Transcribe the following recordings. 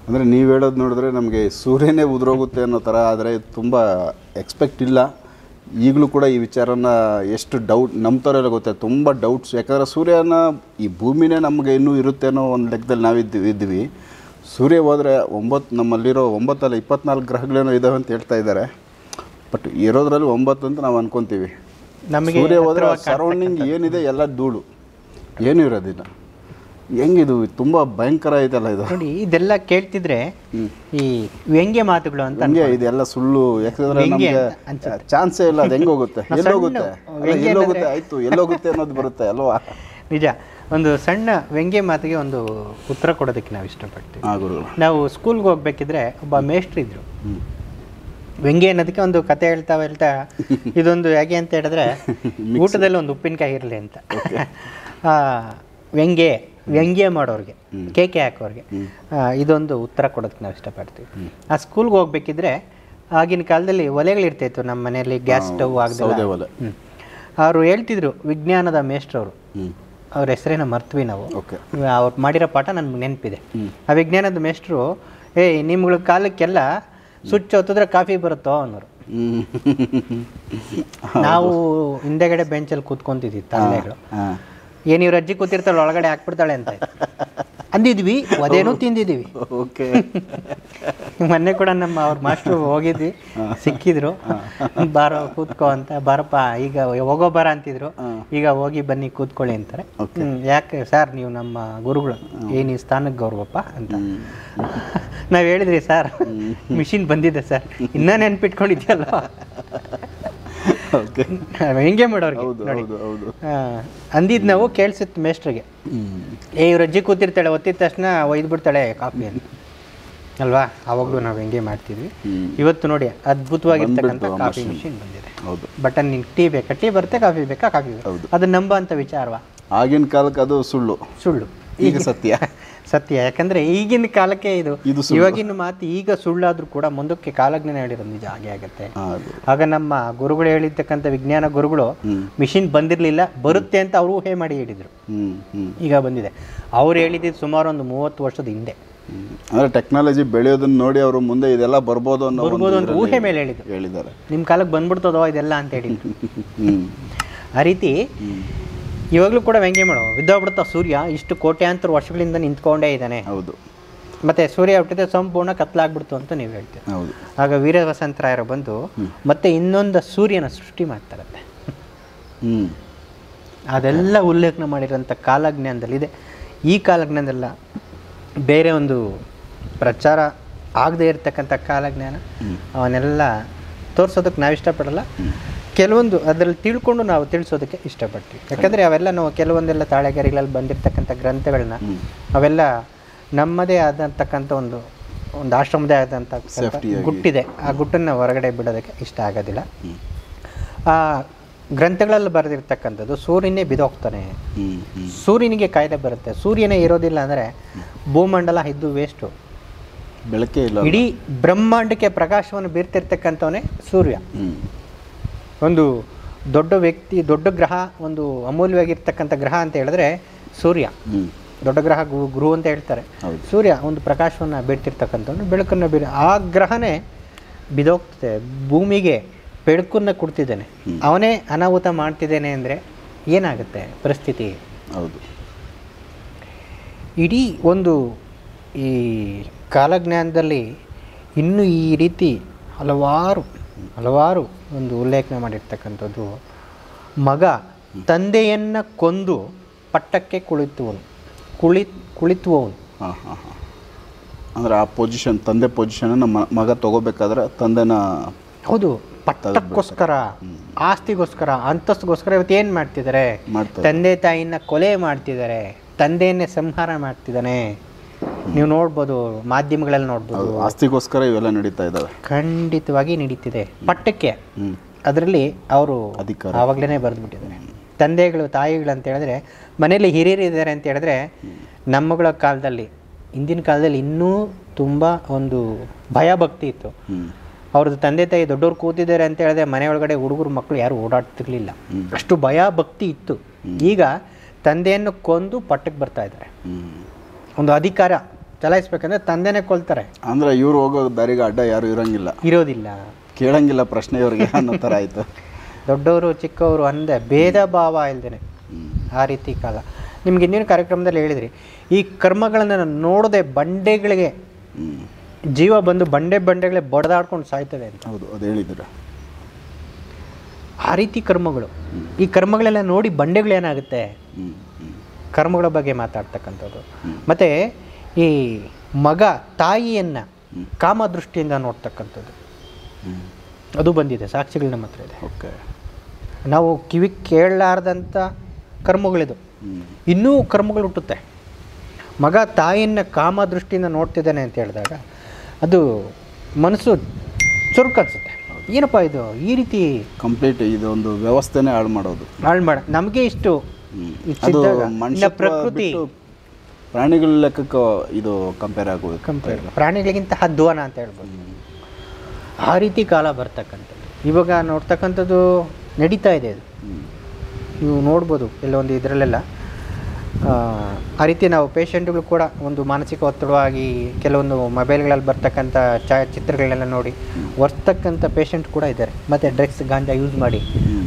ಅಂದರೆ ನೀವು ಹೇಳೋದು ನೋಡಿದ್ರೆ ನಮಗೆ ಸೂರ್ಯನೇ ಉದುರೋಗುತ್ತೆ ಅನ್ನೋ ಥರ, ಆದರೆ ತುಂಬ ಎಕ್ಸ್ಪೆಕ್ಟ್ ಇಲ್ಲ. ಈಗಲೂ ಕೂಡ ಈ ವಿಚಾರನ ಎಷ್ಟು ಡೌಟ್ ನಂಬ್ತಾರೆಲ್ಲ ಗೊತ್ತೆ, ತುಂಬ ಡೌಟ್ಸ್. ಯಾಕಂದರೆ ಸೂರ್ಯನ ಈ ಭೂಮಿನೇ ನಮಗೆ ಇನ್ನೂ ಇರುತ್ತೆ ಅನ್ನೋ ಒಂದು ಲೆಕ್ಕದಲ್ಲಿ ನಾವಿದ್ವಿ. ಸೂರ್ಯ ಹೋದರೆ ನಮ್ಮಲ್ಲಿರೋ 9 ಅಲ್ಲ 24 ಗ್ರಹಗಳೇನೋ ಇದ್ದಾವೆ ಅಂತ ಹೇಳ್ತಾ ಇದ್ದಾರೆ. ಬಟ್ ಇರೋದ್ರಲ್ಲಿ 9 ಅಂತ ನಾವು ಅನ್ಕೊತೀವಿ. ನಮಗೆ ಸೂರ್ಯ ಹೋದರೆ ಸರೌಂಡಿಂಗ್ ಏನಿದೆ ಎಲ್ಲ ಧೂಳು, ಏನೂ ಇರೋದಿಲ್ಲ. ಹೆಂಗಿದು ತುಂಬ ಭಯಂಕರ ಐತಲ್ಲ ಇದು. ನೋಡಿ, ಇದೆಲ್ಲ ಕೇಳ್ತಿದ್ರೆ ಈ ವ್ಯಂಗ್ಯ ಮಾತುಗಳು ಅಂತ ಹಂಗೆ ಇದೆಲ್ಲ ಸುಳ್ಳು. ಯಾಕಂದ್ರೆ ನಮಗೆ ಚಾನ್ಸೇ ಇಲ್ಲ. ಅದು ಹೆಂಗೋಗುತ್ತೆ, ಎಲ್ಲೋಗುತ್ತೆ, ಎಲ್ಲೋಗುತ್ತೆ, ಆಯ್ತು ಎಲ್ಲೋಗುತ್ತೆ ಅನ್ನೋದು ಬರುತ್ತೆ ಅಲ್ವಾ. ನಿಜ. ಒಂದು ಸಣ್ಣ ವ್ಯಂಗ್ಯ ಮಾತಿಗೆ ಒಂದು ಉತ್ತರ ಕೊಡೋದಕ್ಕೆ ನಾವು ಇಷ್ಟಪಡ್ತೀವಿ. ನಾವು ಸ್ಕೂಲ್ಗೆ ಹೋಗ್ಬೇಕಿದ್ರೆ ಒಬ್ಬ ಮೇಷ್ಟ್ರು ಇದ್ರು. ವ್ಯಂಗ್ಯ ಅನ್ನೋದಕ್ಕೆ ಒಂದು ಕತೆ ಹೇಳ್ತಾ ಇದೊಂದು ಹೇಗೆ ಅಂತ ಹೇಳಿದ್ರೆ, ಊಟದಲ್ಲಿ ಒಂದು ಉಪ್ಪಿನಕಾಯಿ ಇರಲಿ ಅಂತ. ವ್ಯಂಗ್ಯ ಮಾಡೋರಿಗೆ, ಕೇಕೆ ಹಾಕೋರಿಗೆ ಇದೊಂದು ಉತ್ತರ ಕೊಡೋದಕ್ಕೆ ನಾವು ಇಷ್ಟಪಡ್ತೀವಿ. ಆ ಸ್ಕೂಲ್ಗೆ ಹೋಗ್ಬೇಕಿದ್ರೆ ಆಗಿನ ಕಾಲದಲ್ಲಿ ಒಲೆಗಳಿರ್ತಾಯಿತ್ತು ನಮ್ಮ ಮನೆಯಲ್ಲಿ, ಗ್ಯಾಸ್ ಸ್ಟವ್ ಆಗದೆ. ಅವರು ಹೇಳ್ತಿದ್ರು, ವಿಜ್ಞಾನದ ಮೇಷ್ಟ್ರವರು, ಅವ್ರ ಹೆಸರೇನ ಮರ್ತ್ವಿ ನಾವು. ಅವ್ರು ಮಾಡಿರೋ ಪಾಠ ನನ್ಗೆ ನೆನಪಿದೆ. ಆ ವಿಜ್ಞಾನದ ಮೇಷ್ಟ್ರು, ನಿಮ್ಗಳ ಕಾಲಕ್ಕೆಲ್ಲ ಸ್ವಿಚ್ ಹೊತ್ತಿದ್ರೆ ಕಾಫಿ ಬರುತ್ತೋ ಅನ್ನೋರು. ನಾವು ಹಿಂದೆಗಡೆ ಬೆಂಚಲ್ಲಿ ಕೂತ್ಕೊಂತಿದ್ವಿ ತಂದೆಗಳು. ಏನಿವ್ರ ಅಜ್ಜಿ ಕೂತಿರ್ತಾಳೆ ಒಳಗಡೆ ಹಾಕ್ಬಿಡ್ತಾಳೆ ಅಂತ ಅಂದಿದ್ವಿ. ಅದೇನೂ ತಿಂದಿದ್ದೀವಿ. ಮೊನ್ನೆ ಕೂಡ ಅವ್ರ ಮಾಸ್ಟ್ರು ಹೋಗಿದ್ವಿ, ಸಿಕ್ಕಿದ್ರು. ಬಾರೋ ಕೂತ್ಕೋ ಅಂತ. ಬಾರಪ್ಪ ಈಗ ಹೋಗೋ ಬಾರ ಅಂತಿದ್ರು. ಈಗ ಹೋಗಿ ಬನ್ನಿ ಕೂತ್ಕೊಳ್ಳಿ ಅಂತಾರೆ. ಯಾಕೆ ಸರ್ ನೀವು ನಮ್ಮ ಗುರುಗಳು, ಈ ಸ್ಥಾನಕ್ಕೆ ಗೌರವಪ್ಪ ಅಂತ ನಾವು ಹೇಳಿದ್ರಿ. ಸರ್ ಮಿಷಿನ್ ಬಂದಿದೆ ಸರ್, ಇನ್ನೂ ನೆನ್ಪಿಟ್ಕೊಂಡಿದ್ಯಲ್ಲ. ಹೆಂಗೆ ಮಾಡೋರಿಗೆ ಅಂದಿದ್ದು ನಾವು ಕೇಳಿಸಿತ್ತು ಮೇಸ್ಟ್ರಿಗೆ. ಇವ್ರ ಅಜ್ಜಿ ಕೂತಿರ್ತಾಳೆ, ಒತ್ತಿದ ತಕ್ಷಣ ಒಯ್ದುಬಿಡ್ತಾಳೆ ಕಾಫಿ ಅಂತ ಅಲ್ವಾ. ಆವಾಗಲೂ ನಾವು ಹೆಂಗೆ ಮಾಡ್ತಿದ್ವಿ. ಇವತ್ತು ನೋಡಿ ಅದ್ಭುತವಾಗಿರ್ತಕ್ಕಂಥ ಕಾಫಿ ಮಿಷಿನ್ ಬಂದಿದೆ. ಬಟನ್ ನಿಂಗೆ ಟೀ ಬೇಕಾ ಟೀ ಬರುತ್ತೆ, ಕಾಫಿ ಬೇಕಾ ಕಾಫಿ ಬೇಕು. ಅದು ನಂಬೋ ಅಂತ ವಿಚಾರವಾ? ಆಗಿನ ಕಾಲಕ್ಕೆ ಅದು ಸುಳ್ಳು, ಈಗ ಸತ್ಯ. ಯಾಕಂದ್ರೆ ಈಗಿನ ಕಾಲಕ್ಕೆ ಇದು ಇವಾಗಿನ ಮಾತು ಈಗ ಸುಳ್ಳಾದ್ರೂ ಕೂಡ ಮುಂದಕ್ಕೆ ಕಾಲಜ್ಞಾನ ಹೇಳಿರೋದು ನಿಜ ಆಗೇ ಆಗತ್ತೆ. ಆಗ ನಮ್ಮ ಗುರುಗಳು ಹೇಳಿರ್ತಕ್ಕಂಥ ವಿಜ್ಞಾನ ಗುರುಗಳು ಮಿಷಿನ್ ಬಂದಿರಲಿಲ್ಲ, ಬರುತ್ತೆ ಅಂತ ಅವರು ಊಹೆ ಮಾಡಿ ಹೇಳಿದ್ರು. ಈಗ ಬಂದಿದೆ. ಅವ್ರು ಹೇಳಿದ್ದು ಸುಮಾರು ಒಂದು 30 ವರ್ಷದ ಹಿಂದೆ. ಅಂದ್ರೆ ಟೆಕ್ನಾಲಜಿ ಬೆಳೆಯೋದನ್ನ ನೋಡಿ ಅವರು ಮುಂದೆ ಇದೆಲ್ಲ ಬರ್ಬೋದು ಅಂತ ಊಹೆ ಮೇಲೆ ಹೇಳಿದ್ದಾರೆ. ನಿಮ್ಮ ಕಾಲಕ್ಕೆ ಬಂದ್ಬಿಡ್ತದೋ ಇದೆಲ್ಲ ಅಂತ ಹೇಳಿದ್ರು. ಆ ರೀತಿ ಇವಾಗಲೂ ಕೂಡ ವ್ಯಂಗ್ಯ ಮಾಡೋ ಬಿದ್ದೋಗ್ಬಿಡ್ತಾ ಸೂರ್ಯ ಇಷ್ಟು ಕೋಟ್ಯಾಂತರ ವರ್ಷಗಳಿಂದ ನಿಂತ್ಕೊಂಡೇ ಇದ್ದಾನೆ. ಹೌದು. ಮತ್ತೆ ಸೂರ್ಯ ಹುಟ್ಟಿದ್ರೆ ಸಂಪೂರ್ಣ ಕತ್ಲಾಗ್ಬಿಡ್ತು ಅಂತ ನೀವು ಹೇಳ್ತೀರಿ. ಆಗ ವೀರ ವಸಂತರಾಯರು ಬಂದು ಮತ್ತೆ ಇನ್ನೊಂದು ಸೂರ್ಯನ ಸೃಷ್ಟಿ ಮಾಡ್ತಾರಂತೆ. ಅದೆಲ್ಲ ಉಲ್ಲೇಖನ ಮಾಡಿರೋಂಥ ಕಾಲಜ್ಞಾನದಲ್ಲಿದೆ. ಈ ಕಾಲಜ್ಞಾನದಲ್ಲ, ಬೇರೆ ಒಂದು ಪ್ರಚಾರ ಆಗದೆ ಇರತಕ್ಕಂಥ ಕಾಲಜ್ಞಾನ, ಅವನ್ನೆಲ್ಲ ತೋರಿಸೋದಕ್ಕೆ ನಾವು ಇಷ್ಟಪಡಲ್ಲ. ಕೆಲವೊಂದು ಅದರಲ್ಲಿ ತಿಳ್ಕೊಂಡು ನಾವು ತಿಳಿಸೋದಕ್ಕೆ ಇಷ್ಟಪಡ್ತೀವಿ. ಯಾಕಂದರೆ ಅವೆಲ್ಲ ನಾವು ಕೆಲವೊಂದೆಲ್ಲ ತಾಳೆಗರಿಗಳಲ್ಲಿ ಬಂದಿರತಕ್ಕಂಥ ಗ್ರಂಥಗಳನ್ನ ಅವೆಲ್ಲ ನಮ್ಮದೇ ಆದಂತಕ್ಕಂಥ ಒಂದು ಆಶ್ರಮದೇ ಆದಂಥ ಗುಟ್ಟಿದೆ. ಆ ಗುಟ್ಟನ್ನು ಹೊರಗಡೆ ಬಿಡೋದಕ್ಕೆ ಇಷ್ಟ ಆಗೋದಿಲ್ಲ. ಆ ಗ್ರಂಥಗಳಲ್ಲಿ ಬರೆದಿರ್ತಕ್ಕಂಥದ್ದು ಸೂರ್ಯನೇ ಬಿದೋಗ್ತಾನೆ, ಸೂರ್ಯನಿಗೆ ಕಾಯ್ದೆ ಬರುತ್ತೆ, ಸೂರ್ಯನೇ ಇರೋದಿಲ್ಲ ಅಂದರೆ ಭೂಮಂಡಲ ಇದ್ದು ವೇಸ್ಟು, ಬೆಳಕೇ ಇಲ್ಲ. ಇಡೀ ಬ್ರಹ್ಮಾಂಡಕ್ಕೆ ಪ್ರಕಾಶವನ್ನು ಬೀರ್ತಿರ್ತಕ್ಕಂಥವನೇ ಸೂರ್ಯ. ಒಂದು ದೊಡ್ಡ ವ್ಯಕ್ತಿ, ದೊಡ್ಡ ಗ್ರಹ, ಒಂದು ಅಮೂಲ್ಯವಾಗಿರ್ತಕ್ಕಂಥ ಗ್ರಹ ಅಂತ ಹೇಳಿದ್ರೆ ಸೂರ್ಯ. ದೊಡ್ಡ ಗ್ರಹ ಗುರು ಅಂತ ಹೇಳ್ತಾರೆ. ಸೂರ್ಯ ಒಂದು ಪ್ರಕಾಶವನ್ನು ಬಿಡ್ತಿರ್ತಕ್ಕಂಥವ್ನು, ಬೆಳಕನ್ನು ಆ ಗ್ರಹನೇ ಬಿದೋಗ್ತದೆ, ಭೂಮಿಗೆ ಬೆಳಕನ್ನು ಕೊಡ್ತಿದ್ದಾನೆ, ಅವನೇ ಅನಾಹುತ ಮಾಡ್ತಿದ್ದೇನೆ ಅಂದರೆ ಏನಾಗುತ್ತೆ ಪರಿಸ್ಥಿತಿ? ಹೌದು. ಇಡೀ ಒಂದು ಈ ಕಾಲಜ್ಞಾನದಲ್ಲಿ ಇನ್ನೂ ಈ ರೀತಿ ಹಲವಾರು ಒಂದು ಉಲ್ಲೇಖನ ಮಾಡಿರ್ತಕ್ಕಂಥದ್ದು. ಮಗ ತಂದೆಯನ್ನು ಕೊಂದು ಪಟ್ಟಕ್ಕೆ ಕುಳಿತುವನು. ಅಂದರೆ ಆ ಪೊಸಿಷನ್, ತಂದೆ ಪೊಸಿಷನ್ ನಮ್ಮ ಮಗ ತಗೋಬೇಕಾದ್ರೆ ತಂದೆನ, ಹೌದು, ಪಟ್ಟಕ್ಕೋಸ್ಕರ, ಆಸ್ತಿಗೋಸ್ಕರ, ಅಂತಸ್ತಿಗೋಸ್ಕರ ಇವತ್ತು ಏನು ಮಾಡ್ತಿದ್ದಾರೆ? ತಂದೆ ತಾಯಿನ ಕೊಲೆ ಮಾಡ್ತಿದ್ದಾರೆ, ತಂದೆಯನ್ನೇ ಸಂಹಾರ ಮಾಡ್ತಿದ್ದಾನೆ. ನೀವು ನೋಡ್ಬೋದು, ಮಾಧ್ಯಮಗಳಲ್ಲಿ ನೋಡ್ಬೋದು. ಆಸ್ತಿಗೋಸ್ಕರ ಇವೆಲ್ಲ ನಡೀತಾ ಇದ್ದಾವೆ. ಖಂಡಿತವಾಗಿ ನಡೀತಿದೆ. ಪಟ್ಟಕ್ಕೆ ಅದರಲ್ಲಿ ಅವರು ಆವಾಗಲೇ ಬರೆದುಬಿಟ್ಟಿದ್ದಾರೆ. ತಂದೆಗಳು, ತಾಯಿಗಳು ಅಂತ ಹೇಳಿದ್ರೆ, ಮನೆಯಲ್ಲಿ ಹಿರಿಯರು ಇದ್ದಾರೆ ಅಂತ ಹೇಳಿದ್ರೆ, ನಮ್ಮಗಳ ಕಾಲದಲ್ಲಿ, ಹಿಂದಿನ ಕಾಲದಲ್ಲಿ ಇನ್ನೂ ತುಂಬ ಒಂದು ಭಯ ಭಕ್ತಿ ಇತ್ತು. ಅವ್ರದ್ದು ತಂದೆ ತಾಯಿ ದೊಡ್ಡವ್ರು ಕೂತಿದ್ದಾರೆ ಅಂತ ಹೇಳಿದ್ರೆ ಮನೆಯೊಳಗಡೆ ಹುಡುಗರು ಮಕ್ಕಳು ಯಾರು ಓಡಾಡ್ತಿರ್ಲಿಲ್ಲ, ಅಷ್ಟು ಭಯ ಭಕ್ತಿ ಇತ್ತು. ಈಗ ತಂದೆಯನ್ನು ಕೊಂದು ಪಟ್ಟಕ್ಕೆ ಬರ್ತಾ ಇದ್ದಾರೆ. ಒಂದು ಅಧಿಕಾರ, ಚಲಾಯಿಸ್ಬೇಕಂದ್ರೆ ತಂದೆನೇ ಕೊಲ್ತಾರೆ. ಅಂದರೆ ಇವ್ರು ಹೋಗೋ ದಾರಿಗೆ ಅಡ್ಡ ಯಾರು ಇರೋದಿಲ್ಲ, ಕೇಳಂಗಿಲ್ಲ ಪ್ರಶ್ನೆ ಇವ್ರಿಗೆ ಅನ್ನೋ ಥರ ಆಯಿತು. ದೊಡ್ಡವರು ಚಿಕ್ಕವರು ಅಂದೆ ಭೇದ ಭಾವ ಇಲ್ದೇನೆ ಆ ರೀತಿ ಕಾಲ. ನಿಮ್ಗೆ ಇನ್ನೇನು ಕಾರ್ಯಕ್ರಮದಲ್ಲಿ ಹೇಳಿದ್ರಿ, ಈ ಕರ್ಮಗಳನ್ನು ನೋಡದೆ ಬಂಡೆಗಳಿಗೆ ಜೀವ ಬಂದು ಬಂಡೆಗಳೇ ಬಡ್ದಾಡ್ಕೊಂಡು ಸಾಯ್ತವೆ ಅಂತ. ಹೌದು, ಅದು ಹೇಳಿದ್ದೀರ. ಆ ರೀತಿ ಕರ್ಮಗಳು. ಈ ಕರ್ಮಗಳೆಲ್ಲ ನೋಡಿ ಬಂಡೆಗಳೇನಾಗುತ್ತೆ, ಕರ್ಮಗಳ ಬಗ್ಗೆ ಮಾತಾಡ್ತಕ್ಕಂಥದ್ದು. ಮತ್ತು ಈ ಮಗ ತಾಯಿಯನ್ನು ಕಾಮದೃಷ್ಟಿಯಿಂದ ನೋಡ್ತಕ್ಕಂಥದ್ದು ಅದು ಬಂದಿದೆ, ಸಾಕ್ಷಿಗಳು ನಮ್ಮ ಹತ್ರ ಇದೆ. ಓಕೆ, ನಾವು ಕಿವಿ ಕೇಳಲಾರ್ದಂಥ ಕರ್ಮಗಳಿದು. ಇನ್ನೂ ಕರ್ಮಗಳು ಹುಟ್ಟುತ್ತೆ. ಮಗ ತಾಯಿಯನ್ನು ಕಾಮದೃಷ್ಟಿಯಿಂದ ನೋಡ್ತಿದ್ದಾನೆ ಅಂತ ಹೇಳಿದಾಗ ಅದು ಮನಸ್ಸು ಚುರುಕನ್ಸುತ್ತೆ. ಏನಪ್ಪ ಇದು ಈ ರೀತಿ ಕಂಪ್ಲೀಟ್ ಇದೊಂದು ವ್ಯವಸ್ಥೆನೇ ಹಾಳು ಮಾಡೋದು. ನಮಗೆ ಇಷ್ಟು ಅದು ಪ್ರಕೃತಿ ಪ್ರಾಣಿಗಳ ಲೆಕ್ಕಕ್ಕೆ ಇದು ಕಂಪೇರ್ ಆಗೋದು. ಪ್ರಾಣಿಗಳಿಗಿಂತ ಅಧ್ವಾನ ಅಂತ ಹೇಳ್ಬೋದು. ಆ ರೀತಿ ಕಾಲ ಬರ್ತಕ್ಕಂಥದ್ದು ಇವಾಗ ನೋಡ್ತಕ್ಕಂಥದ್ದು ನಡೀತಾ ಇದೆ. ಅದು ನೀವು ನೋಡ್ಬೋದು ಕೆಲವೊಂದು ಇದರಲ್ಲೆಲ್ಲ ಆ ರೀತಿ ನಾವು ಪೇಷಂಟ್ಗಳು ಕೂಡ ಒಂದು ಮಾನಸಿಕ ಒತ್ತಡವಾಗಿ ಕೆಲವೊಂದು ಮೊಬೈಲ್ಗಳಲ್ಲಿ ಬರ್ತಕ್ಕಂಥ ಛಾಯಾಚಿತ್ರಗಳನ್ನೆಲ್ಲ ನೋಡಿ ಒರ್ತಕ್ಕಂಥ ಪೇಷಂಟ್ ಕೂಡ ಇದ್ದಾರೆ. ಮತ್ತು ಡ್ರಗ್ಸ್ ಗಾಂಜಾ ಯೂಸ್ ಮಾಡಿ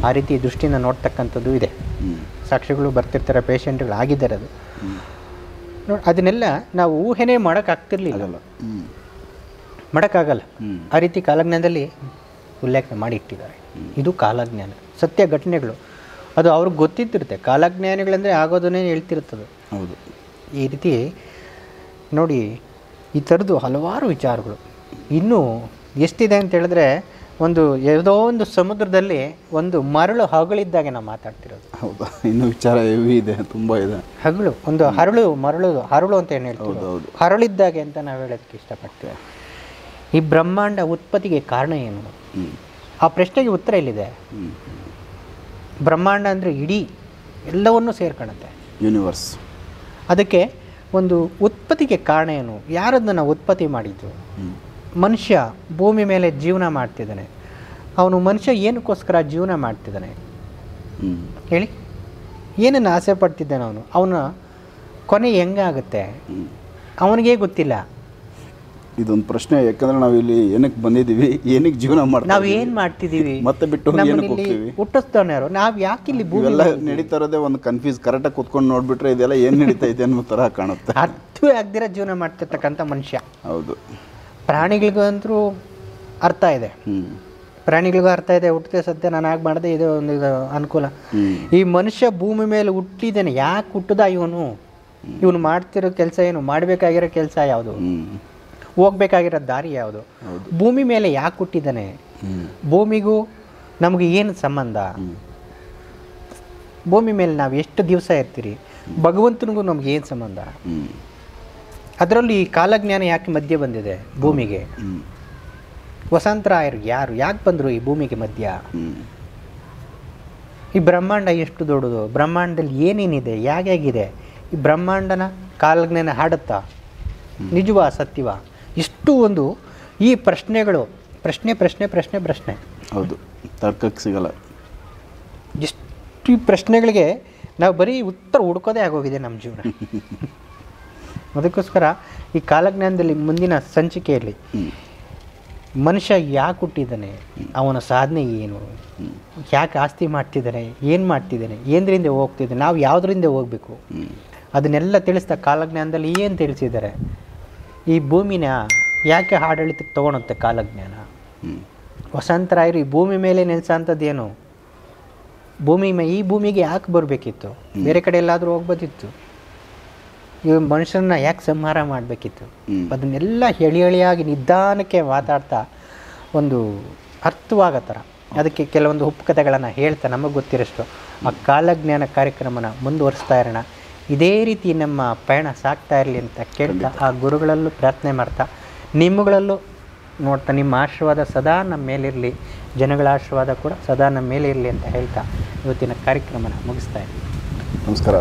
ಆ ರೀತಿ ದೃಷ್ಟಿಯಿಂದ ನೋಡ್ತಕ್ಕಂಥದ್ದು ಇದೆ. ಸಾಕ್ಷಿಗಳು ಬರ್ತಿರ್ತಾರೆ, ಪೇಷಂಟ್ಗಳು ಆಗಿದ್ದಾರೆ. ಅದು ನೋಡಿ, ಅದನ್ನೆಲ್ಲ ನಾವು ಊಹೆನೇ ಮಾಡೋಕ್ಕಾಗ್ತಿರ್ಲಿಲ್ಲ, ಮಾಡೋಕ್ಕಾಗಲ್ಲ. ಆ ರೀತಿ ಕಾಲಜ್ಞಾನದಲ್ಲಿ ಉಲ್ಲೇಖ ಮಾಡಿ ಇಟ್ಟಿದ್ದಾರೆ. ಇದು ಕಾಲಜ್ಞಾನ, ಸತ್ಯ ಘಟನೆಗಳು. ಅದು ಅವ್ರಿಗೆ ಗೊತ್ತಿತ್ತಿರುತ್ತೆ. ಕಾಲಜ್ಞಾನಿಗಳಂದರೆ ಆಗೋದನ್ನೇ ಹೇಳ್ತಿರ್ತದೆ. ಹೌದು, ಈ ರೀತಿ ನೋಡಿ, ಈ ಥರದ್ದು ಹಲವಾರು ವಿಚಾರಗಳು ಇನ್ನೂ ಎಷ್ಟಿದೆ ಅಂತ ಹೇಳಿದ್ರೆ, ಒಂದು ಯಾವುದೋ ಒಂದು ಸಮುದ್ರದಲ್ಲಿ ಒಂದು ಮರಳು ಹಗಳಿದ್ದಾಗೆ ನಾವು ಮಾತಾಡ್ತಿರೋದು. ಹೌದಾ, ಇನ್ನೂ ವಿಚಾರ ಹೆವಿ ಇದೆ, ತುಂಬ ಇದೆ. ಹಗಳು ಒಂದು ಹರಳು ಅಂತ ಏನು ಹೇಳ್ತೀವಿ, ಹರಳಿದ್ದಾಗೆ ಅಂತ ನಾವು ಹೇಳೋದಕ್ಕೆ ಇಷ್ಟಪಡ್ತೇವೆ. ಈ ಬ್ರಹ್ಮಾಂಡ ಉತ್ಪತ್ತಿಗೆ ಕಾರಣ ಏನು? ಆ ಪ್ರಶ್ನೆಗೆ ಉತ್ತರ ಇಲ್ಲಿದೆ. ಬ್ರಹ್ಮಾಂಡ ಅಂದರೆ ಇಡೀ ಎಲ್ಲವನ್ನೂ ಸೇರ್ಕೊಳ್ಳುತ್ತೆ, ಯೂನಿವರ್ಸ್. ಅದಕ್ಕೆ ಒಂದು ಉತ್ಪತ್ತಿಗೆ ಕಾರಣ ಏನು? ಯಾರದನ್ನು ಉತ್ಪತ್ತಿ ಮಾಡಿದ್ದು? ಮನುಷ್ಯ ಭೂಮಿ ಮೇಲೆ ಜೀವನ ಮಾಡ್ತಿದ್ದಾನೆ. ಅವನು ಮನುಷ್ಯ ಏನಕ್ಕೋಸ್ಕರ ಜೀವನ ಮಾಡ್ತಿದ್ದಾನೆ ಹೇಳಿ? ಏನನ್ನು ಆಸೆ ಪಡ್ತಿದ್ದಾನೆ ಅವನು? ಅವನ ಕೊನೆ ಹೆಂಗಾಗುತ್ತೆ ಅವನಿಗೇ ಗೊತ್ತಿಲ್ಲ. ಇದೊಂದು ಪ್ರಶ್ನೆ. ಯಾಕಂದ್ರೆ ನಾವು ಇಲ್ಲಿ ಏನಕ್ಕೆ ಬಂದಿದ್ದೀವಿ, ಏನಕ್ಕೆ ಜೀವನ ಮಾಡ್ತೀವಿ, ನಾವು ಏನು ಮಾಡ್ತಿದ್ದೀವಿ, ಮತ್ತೆ ಬಿಟ್ಟು ಹುಟ್ಟಿಸ್ತಾನೆ ಯಾರು, ನಾವು ಯಾಕೆ ಇಲ್ಲಿ ಭೂಮಿ ಎಲ್ಲ ನಡೀತಾ ಇರೋದೇ ಒಂದು ಕನ್ಫ್ಯೂಸ್. ಕರೆಕ್ಟಾಗಿ ಕೂತ್ಕೊಂಡು ನೋಡ್ಬಿಟ್ರೆ ಇದೆಲ್ಲ ಏನು ನಡೀತಾ ಇದೆ ಅನ್ನೋ ಥರ ಕಾಣುತ್ತೆ. ಅರ್ಥವೇ ಆಗದಿರ ಜೀವನ ಮಾಡ್ತಿರ್ತಕ್ಕಂಥ ಮನುಷ್ಯ. ಹೌದು, ಪ್ರಾಣಿಗಳಿಗಂತೂ ಅರ್ಥ ಇದೆ, ಪ್ರಾಣಿಗಳಿಗೂ ಅರ್ಥ ಇದೆ. ಹುಟ್ಟಿದೆ ಸದ್ಯ ನಾನು ಆಗ ಮಾಡಿದೆ, ಇದು ಒಂದು ಅನುಕೂಲ. ಈ ಮನುಷ್ಯ ಭೂಮಿ ಮೇಲೆ ಹುಟ್ಟಿದ್ದಾನೆ, ಯಾಕೆ ಹುಟ್ಟದ ಇವನು ಮಾಡ್ತಿರೋ ಕೆಲಸ ಏನು, ಮಾಡಬೇಕಾಗಿರೋ ಕೆಲಸ ಯಾವುದು, ಹೋಗ್ಬೇಕಾಗಿರೋ ದಾರಿ ಯಾವುದು, ಭೂಮಿ ಮೇಲೆ ಯಾಕೆ ಹುಟ್ಟಿದ್ದಾನೆ, ಭೂಮಿಗೂ ನಮಗೆ ಏನು ಸಂಬಂಧ, ಭೂಮಿ ಮೇಲೆ ನಾವು ಎಷ್ಟು ದಿವಸ ಇರ್ತೀರಿ, ಭಗವಂತನಿಗೂ ನಮ್ಗೆ ಏನು ಸಂಬಂಧ, ಅದರಲ್ಲಿ ಈ ಕಾಲಜ್ಞಾನ ಯಾಕೆ ಮಧ್ಯೆ ಬಂದಿದೆ ಭೂಮಿಗೆ, ವಸಂತರಾಯರು ಯಾರು, ಯಾಕೆ ಬಂದರು ಈ ಭೂಮಿಗೆ ಮಧ್ಯ, ಈ ಬ್ರಹ್ಮಾಂಡ ಎಷ್ಟು ದೊಡ್ಡದು, ಬ್ರಹ್ಮಾಂಡದಲ್ಲಿ ಏನೇನಿದೆ, ಹೇಗಿದೆ, ಈ ಬ್ರಹ್ಮಾಂಡನ ಕಾಲಜ್ಞಾನ ಹಾಡುತ್ತಾ, ನಿಜವಾ ಸತ್ಯವಾ, ಇಷ್ಟು ಒಂದು ಈ ಪ್ರಶ್ನೆಗಳು ಪ್ರಶ್ನೆ ಹೌದು, ತರ್ಕಕ್ಕೆ ಸಿಗಲ್ಲ. ಎಷ್ಟು ಈ ಪ್ರಶ್ನೆಗಳಿಗೆ ನಾವು ಬರೀ ಉತ್ತರ ಹುಡ್ಕೋದೇ ಆಗೋಗಿದೆ ನಮ್ಮ ಜೀವನ. ಅದಕ್ಕೋಸ್ಕರ ಈ ಕಾಲಜ್ಞಾನದಲ್ಲಿ ಮುಂದಿನ ಸಂಚಿಕೆಯಲ್ಲಿ ಮನುಷ್ಯ ಯಾಕೆ ಹುಟ್ಟಿದ್ದಾನೆ, ಅವನ ಸಾಧನೆ ಏನು, ಯಾಕೆ ಆಸ್ತಿ ಮಾಡ್ತಿದ್ದಾನೆ, ಏನು ಮಾಡ್ತಿದ್ದಾನೆ, ಏನರಿಂದ ಹೋಗ್ತಿದ್ದಾನೆ, ನಾವು ಯಾವುದರಿಂದ ಹೋಗಬೇಕು, ಅದನ್ನೆಲ್ಲ ತಿಳಿಸ್ತಾ ಕಾಲಜ್ಞಾನದಲ್ಲಿ ಏನು ತಿಳಿಸಿದ್ದಾರೆ. ಈ ಭೂಮಿನ ಯಾಕೆ ಆಡಳಿತಕ್ಕೆ ತೊಗೊಳುತ್ತೆ ಕಾಲಜ್ಞಾನ. ವಸಂತರಾಯರು ಈ ಭೂಮಿ ಮೇಲೆ ನೆಲೆಸೋಂಥದ್ದೇನು, ಈ ಭೂಮಿಗೆ ಯಾಕೆ ಬರಬೇಕಿತ್ತು, ಬೇರೆ ಕಡೆ ಎಲ್ಲಾದರೂ ಹೋಗ್ಬೋದಿತ್ತು, ಈ ಮನುಷ್ಯರನ್ನ ಯಾಕೆ ಸಂಹಾರ ಮಾಡಬೇಕಿತ್ತು, ಅದನ್ನೆಲ್ಲ ಎಳಿಯಾಗಿ ನಿಧಾನಕ್ಕೆ ಮಾತಾಡ್ತಾ ಒಂದು ಅರ್ಥವಾಗೋ ಥರ ಅದಕ್ಕೆ ಕೆಲವೊಂದು ಉಪಕಥೆಗಳನ್ನು ಹೇಳ್ತಾ ನಮಗೆ ಗೊತ್ತಿರೋಷ್ಟು ಆ ಕಾಲಜ್ಞಾನ ಕಾರ್ಯಕ್ರಮನ ಮುಂದುವರಿಸ್ತಾ ಇರೋಣ. ಇದೇ ರೀತಿ ನಮ್ಮ ಪಯಣ ಸಾಗ್ತಾ ಇರಲಿ ಅಂತ ಕೇಳ್ತಾ, ಆ ಗುರುಗಳಲ್ಲೂ ಪ್ರಾರ್ಥನೆ ಮಾಡ್ತಾ, ನಿಮ್ಮಗಳಲ್ಲೂ ನೋಡ್ತಾ ನಿಮ್ಮ ಆಶೀರ್ವಾದ ಸದಾ ನಮ್ಮ ಮೇಲಿರಲಿ, ಜನಗಳ ಆಶೀರ್ವಾದ ಕೂಡ ಸದಾ ನಮ್ಮ ಮೇಲೆ ಇರಲಿ ಅಂತ ಹೇಳ್ತಾ ಇವತ್ತಿನ ಕಾರ್ಯಕ್ರಮನ ಮುಗಿಸ್ತಾ ಇದ್ದೀನಿ. ನಮಸ್ಕಾರ.